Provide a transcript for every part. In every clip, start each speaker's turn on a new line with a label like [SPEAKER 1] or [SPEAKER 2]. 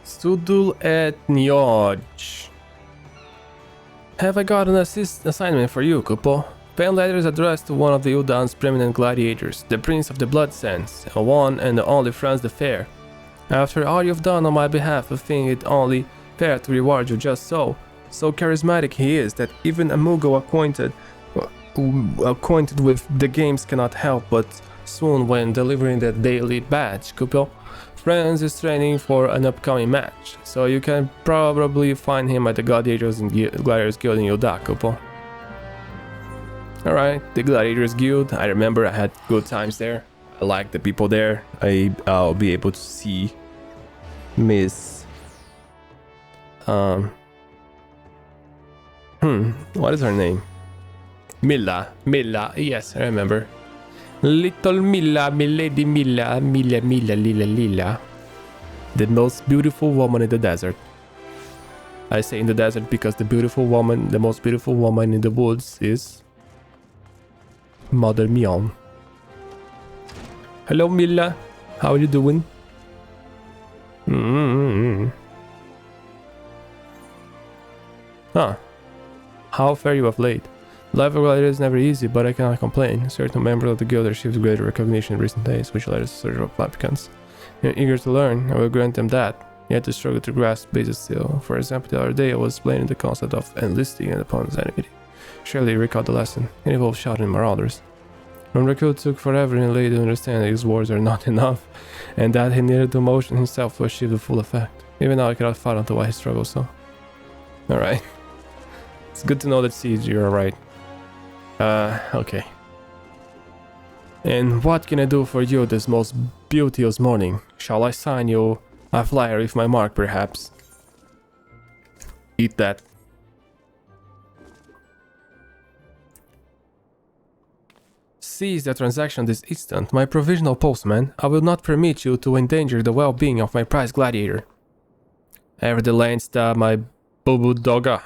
[SPEAKER 1] Sudul et Nioj. Have I got an assignment for you, Kupo? Pen letters addressed to one of the Udan's preeminent gladiators, the Prince of the Blood Sands, and one and the only Franz the Fair. After all you've done on my behalf, I think it only fair to reward you just so. So charismatic he is that even a Moogle acquainted with the games cannot help but swoon when delivering the daily badge, Kupo. Franz is training for an upcoming match, so you can probably find him at the Gladiators Guild in Yoda, Kupo. Alright, the Gladiators Guild. I remember I had good times there. I like the people there. I'll be able to see Miss... what is her name? Milla, yes, I remember. Little Milla, milady Milla, Lila. The most beautiful woman in the desert. I say in the desert because the most beautiful woman in the woods is... Mother Mion. Hello Milla, how are you doing? Huh. How fare you of late? Life of Gladiator is never easy, but I cannot complain. Certain members of the guild received greater recognition in recent days, which led us to search for applicants. You're eager to learn, I will grant them that. Yet they struggle to grasp basics still. For example, the other day I was explaining the concept of enlisting an opponent's enemy. Surely you recall the lesson. It involved shouting marauders. When Rakul took forever in late to understand that his words are not enough, and that he needed to motion himself to achieve the full effect. Even now I cannot fathom why he struggles so. Alright. It's good to know that Siege, you're alright. Okay. And what can I do for you this most beauteous morning? Shall I sign you a flyer with my mark, perhaps? Eat that. Seize the transaction this instant, my provisional postman. I will not permit you to endanger the well-being of my prized gladiator. Evidently, my boo-boo dogga.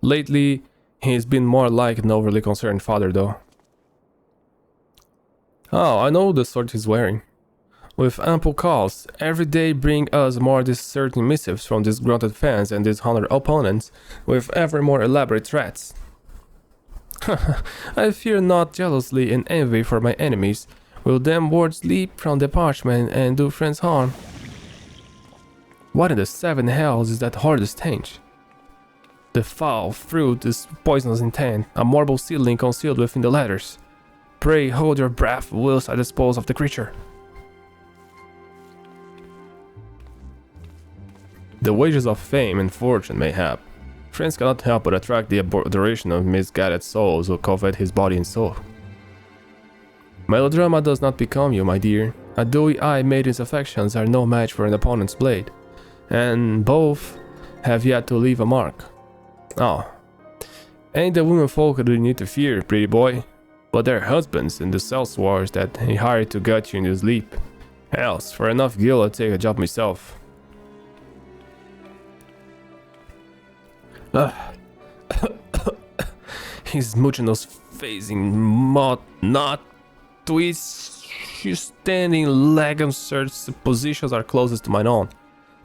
[SPEAKER 1] Lately, he's been more like an overly concerned father, though. Oh, I know the sort he's wearing. With ample cause, every day bring us more discerning missives from disgruntled fans and dishonored opponents, with ever more elaborate threats. I fear not jealously and envy for my enemies. Will them words leap from the parchment and do friends harm? What in the seven hells is that horrid stench? The foul fruit is poisonous intent, a marble seedling concealed within the letters. Pray hold your breath whilst I dispose of the creature. The wages of fame and fortune, mayhap. Friends cannot help but attract the adoration of misguided souls who covet his body and soul. Melodrama does not become you, my dear. A dewy-eyed maiden's affections are no match for an opponent's blade, and both have yet to leave a mark. Oh, ain't the women folk that you need to fear, pretty boy, but their husbands and the sellswords that he hired to gut you in your sleep. Else, for enough gil I'd take a job myself. His motionless facing not twist, standing leg uncertain positions are closest to mine own.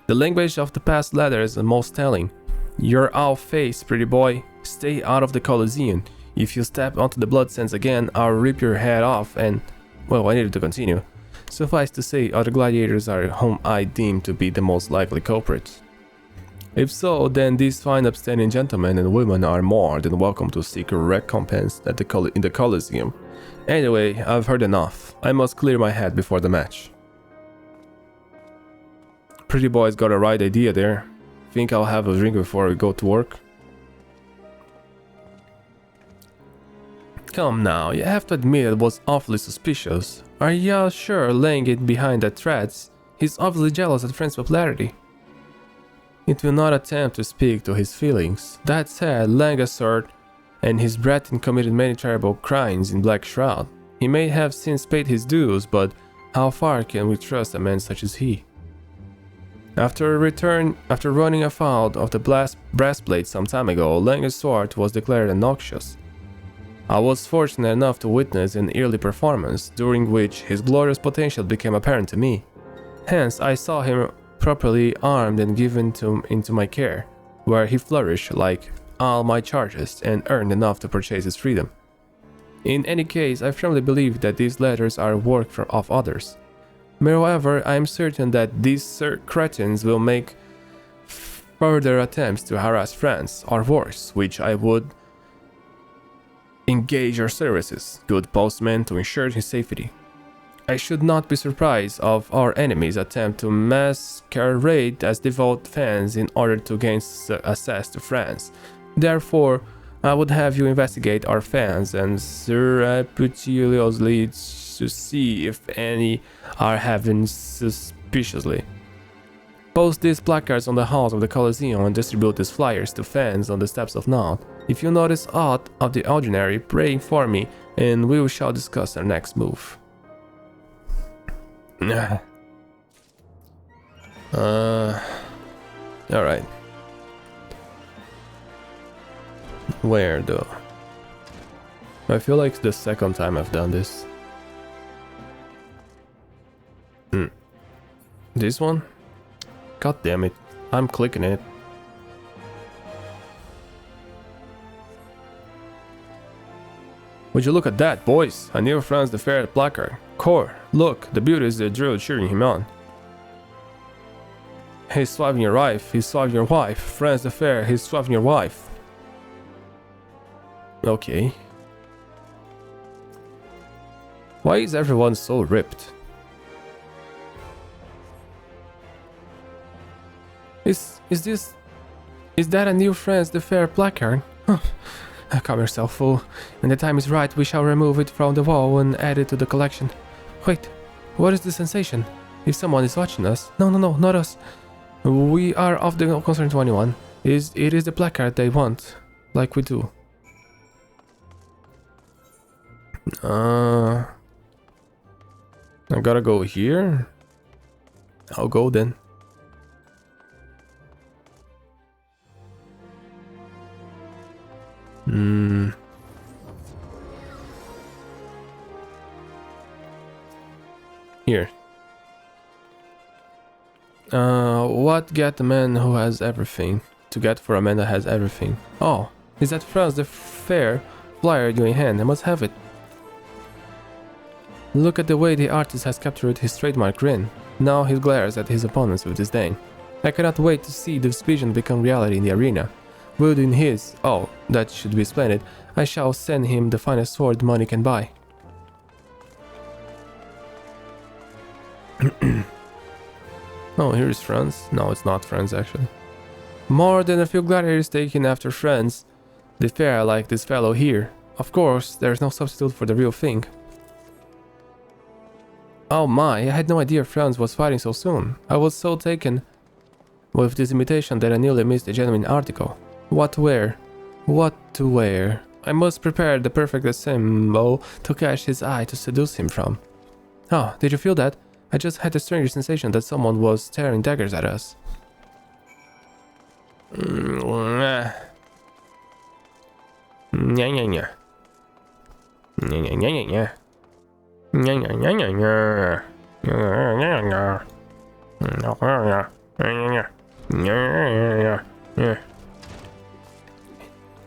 [SPEAKER 1] The language of the past letter is the most telling. You're out-faced, pretty boy. Stay out of the Colosseum. If you step onto the blood sands again, I'll rip your head off and... Well, I needed to continue. Suffice to say, other gladiators are whom I deem to be the most likely culprits. If so, then these fine upstanding gentlemen and women are more than welcome to seek a recompense at in the Colosseum. Anyway, I've heard enough. I must clear my head before the match. Pretty boy's got a right idea there. Think I'll have a drink before we go to work? Come now, you have to admit it was awfully suspicious. Are you sure laying it behind the threads? He's obviously jealous at Friend's popularity. It will not attempt to speak to his feelings. That said, Langasort and his brethren committed many terrible crimes in Black Shroud. He may have since paid his dues, but how far can we trust a man such as he? After running afoul of the breastplate some time ago, Langasort was declared noxious. I was fortunate enough to witness an early performance, during which his glorious potential became apparent to me. Hence, I saw him properly armed and given into my care, where he flourished like all my charges and earned enough to purchase his freedom. In any case, I firmly believe that these letters are work of others. Moreover, I am certain that these cretins will make further attempts to harass France, or worse, which I would engage your services, good postman, to ensure his safety. I should not be surprised of our enemies' attempt to masquerade as devout fans in order to gain access to France. Therefore, I would have you investigate our fans and surreptitiously to see if any are having suspiciously. Post these placards on the halls of the Colosseum and distribute these flyers to fans on the steps of Nioj. If you notice aught of the ordinary, pray inform me, and we shall discuss our next move. Alright. Where though? I feel like it's the second time I've done this. This one? God damn it. I'm clicking it. Would you look at that, boys? A new France the Fair placard. Core, look, the beauty is the drill cheering him on. He's swabbing your wife, he's swabbing your wife. France the Fair, he's swabbing your wife. Okay. Why is everyone so ripped? Is that a new France the Fair placard? Calm yourself, fool. When the time is right, we shall remove it from the wall and add it to the collection. Wait, what is the sensation? If someone is watching us... No, not us. We are of the concern 21. It is the placard they want, like we do. I gotta go here? I'll go then. Here. What get a man who has everything? To get for a man that has everything. Oh, is that France the Fair flyer you in hand? I must have it. Look at the way the artist has captured his trademark grin. Now he glares at his opponents with disdain. I cannot wait to see this vision become reality in the arena. Wielding his, oh, that should be splendid, I shall send him the finest sword money can buy. Oh, here is France. No, it's not France actually. More than a few gladiators taken after France. The fair like this fellow here. Of course, there's no substitute for the real thing. Oh my, I had no idea France was fighting so soon. I was so taken with this imitation that I nearly missed a genuine article. What to wear? What to wear? I must prepare the perfect symbol to catch his eye to seduce him from. Oh, did you feel that? I just had a strange sensation that someone was staring daggers at us.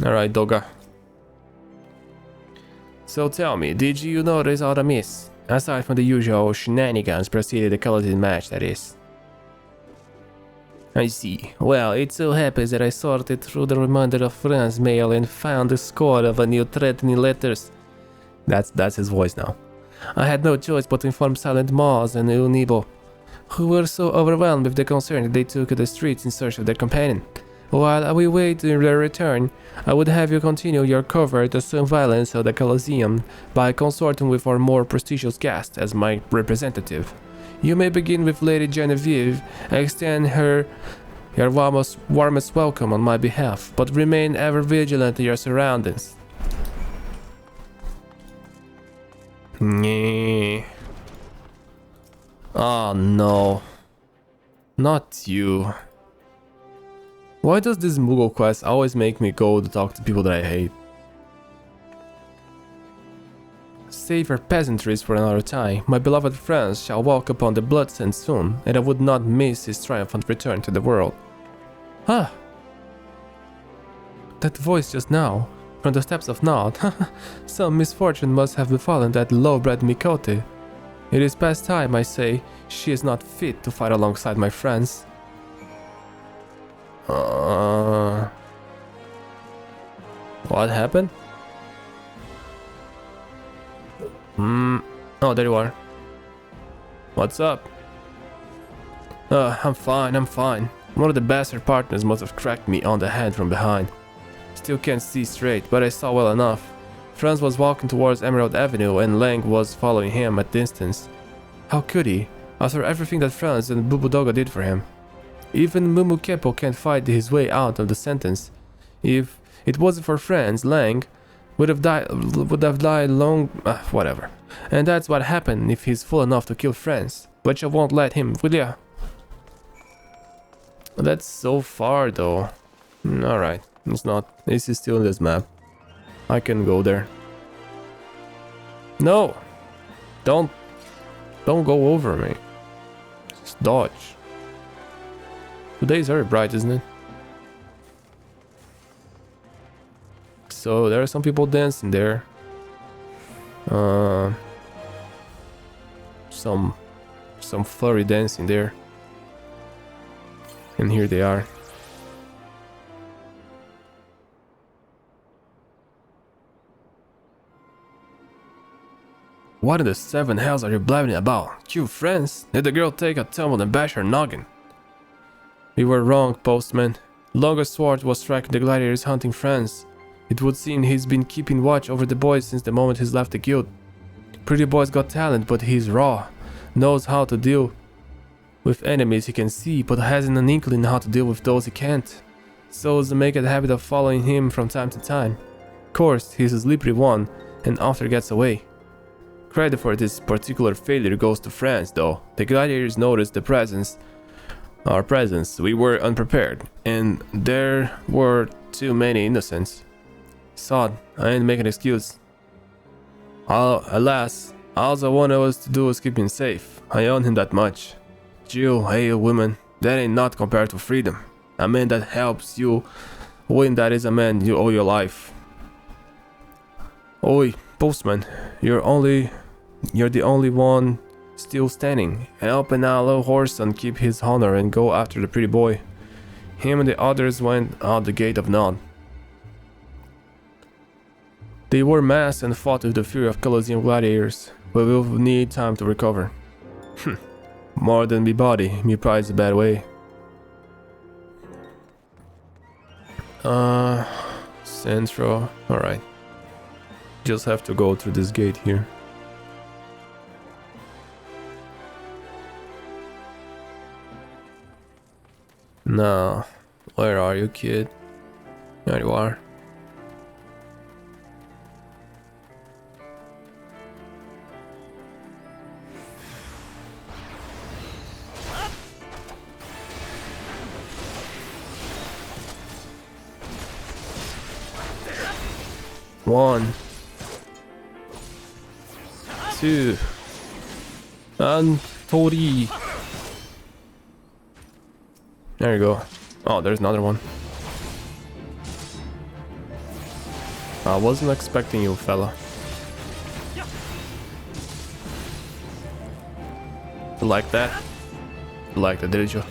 [SPEAKER 1] Alright, Doga. So tell me, did you notice all the miss? Aside from the usual shenanigans preceding the closing match, that is. I see. Well, it so happens that I sorted through the remainder of France's mail and found the score of a new threatening letters. That's his voice now. I had no choice but to inform Silent Mars and Unibo, who were so overwhelmed with the concern that they took to the streets in search of their companion. While we wait their return, I would have you continue your covert of some violence of the Colosseum by consorting with our more prestigious guest as my representative. You may begin with Lady Genevieve, extend her your warmest welcome on my behalf, but remain ever vigilant to your surroundings. Oh no. Not you. Why does this Moogle quest always make me go to talk to people that I hate? Save your peasantries for another time. My beloved friends shall walk upon the bloodstain soon, and I would not miss his triumphant return to the world. Ah! That voice just now, from the steps of Nioj. Some misfortune must have befallen that low-bred Mikote. It is past time, I say. She is not fit to fight alongside my friends. What happened? Oh, there you are. What's up? I'm fine. One of the bastard partners must have cracked me on the head from behind. Still can't see straight, but I saw well enough. Franz was walking towards Emerald Avenue and Lang was following him at distance. How could he, after everything that Franz and Bubudoga did for him? Even Mumu Keppo can't fight his way out of the sentence. If it wasn't for Franz, Lang would have died long... whatever. And that's what happened if he's fool enough to kill Franz. But you won't let him, will ya? That's so far though. Alright, it's not. This is still in this map. I can go there. No! Don't go over me. Just dodge. Today's very bright, isn't it? So there are some people dancing there. Some flurry dancing there. And here they are. What in the seven hells are you blabbing about? Cute friends? Did the girl take a tumble and bash her noggin? We were wrong, postman. Longest Sword was tracking the gladiators hunting Franz. It would seem he's been keeping watch over the boys since the moment he's left the guild. Pretty boy's got talent, but he's raw. Knows how to deal with enemies he can see, but hasn't an inkling how to deal with those he can't. So make a habit of following him from time to time. Of course, he's a slippery one, and often gets away. Credit for this particular failure goes to Franz, though. The gladiators noticed our presence. We were unprepared, and there were too many innocents. Sod, I ain't making an excuse. Alas, all I wanted us to do was keep him safe. I own him that much. Jill, hey woman, that ain't not compared to freedom. A man that helps you win, that is a man you owe your life. Oi, postman, you're the only one still standing. Help an little horse and keep his honor and go after the pretty boy. Him and the others went out the gate of Nioj. They were masked and fought with the fury of Colosseum gladiators, but we'll need time to recover. More than me body, me pride's a bad way. Central, alright. Just have to go through this gate here. Now, where are you, kid? There you are. One, two, and three. There you go. Oh, there's another one. I wasn't expecting you, fella. You like that? You like that, did you?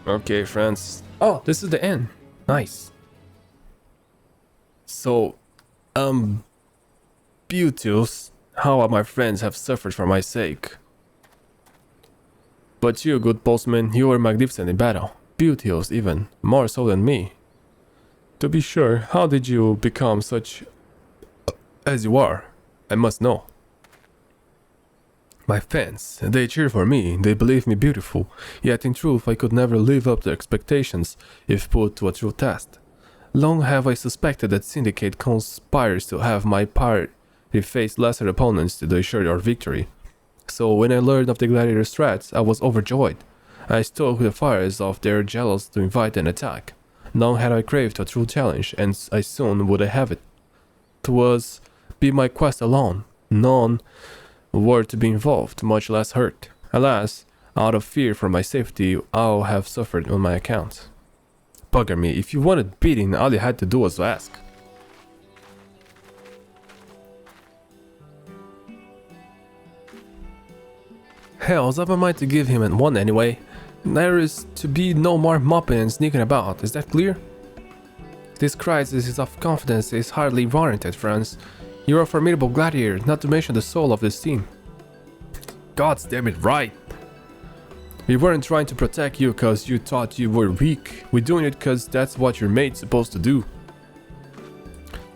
[SPEAKER 1] Okay, friends. Oh, this is the end. Nice. So, beauties, how my friends have suffered for my sake. But you, good postman, you were magnificent in battle. Beauteous even, more so than me. To be sure, how did you become such as you are? I must know. My fans, they cheer for me, they believe me beautiful, yet in truth I could never live up to expectations if put to a true test. Long have I suspected that Syndicate conspires to have my party face lesser opponents to ensure your victory. So when I learned of the gladiators' threats, I was overjoyed. I stoked the fires of their jealous to invite an attack. Long had I craved a true challenge, and I soon would have it. 'Twas be my quest alone. None were to be involved, much less hurt. Alas, out of fear for my safety, I'll have suffered on my account. Bugger me, if you wanted beating, all you had to do was to ask. Hell's up my mind to give him one anyway. There is to be no more mopping and sneaking about, is that clear? This crisis of confidence is hardly warranted, friends. You're a formidable gladiator, not to mention the soul of this team. God's damn it, right! We weren't trying to protect you cause you thought you were weak. We're doing it cause that's what your mate's supposed to do.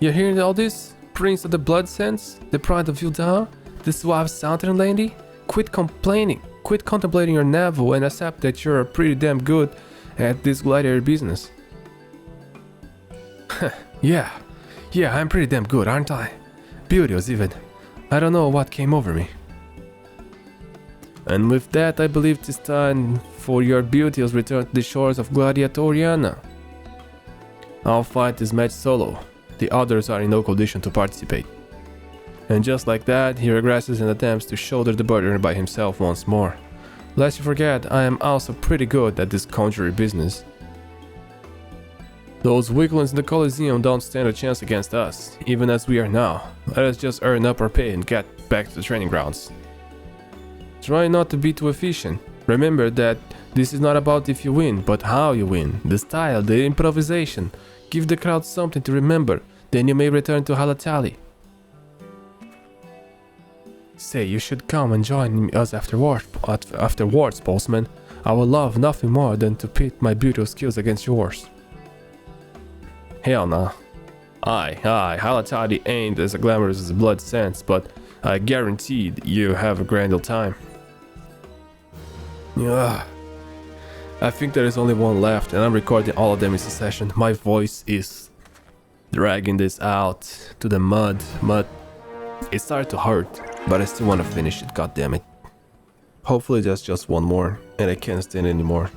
[SPEAKER 1] You hearing all this? Prince of the Blood Sense? The pride of Vildan? The suave southern lady? Quit complaining. Quit contemplating your navel and accept that you're pretty damn good at this gladiator business. yeah, I'm pretty damn good, aren't I? Beauteous even. I don't know what came over me. And with that, I believe it's time for your beauteous return to the shores of Gladiatoriana. I'll fight this match solo. The others are in no condition to participate. And just like that, he regresses and attempts to shoulder the burden by himself once more. Lest you forget, I am also pretty good at this conjurer business. Those weaklings in the Colosseum don't stand a chance against us, even as we are now. Let us just earn up our pay and get back to the training grounds. Try not to be too efficient. Remember that this is not about if you win, but how you win. The style, the improvisation. Give the crowd something to remember, then you may return to Halatali. Say, you should come and join us afterwards, postman. I would love nothing more than to pit my beautiful skills against yours. Hell nah. Aye, Halatali ain't as glamorous as Blood Sense, but I guaranteed you have a grand old time. Yeah. I think there is only one left, and I'm recording all of them in succession. My voice is dragging this out to the mud. It started to hurt, but I still want to finish it, god damn it. Hopefully there's just one more, and I can't stand anymore.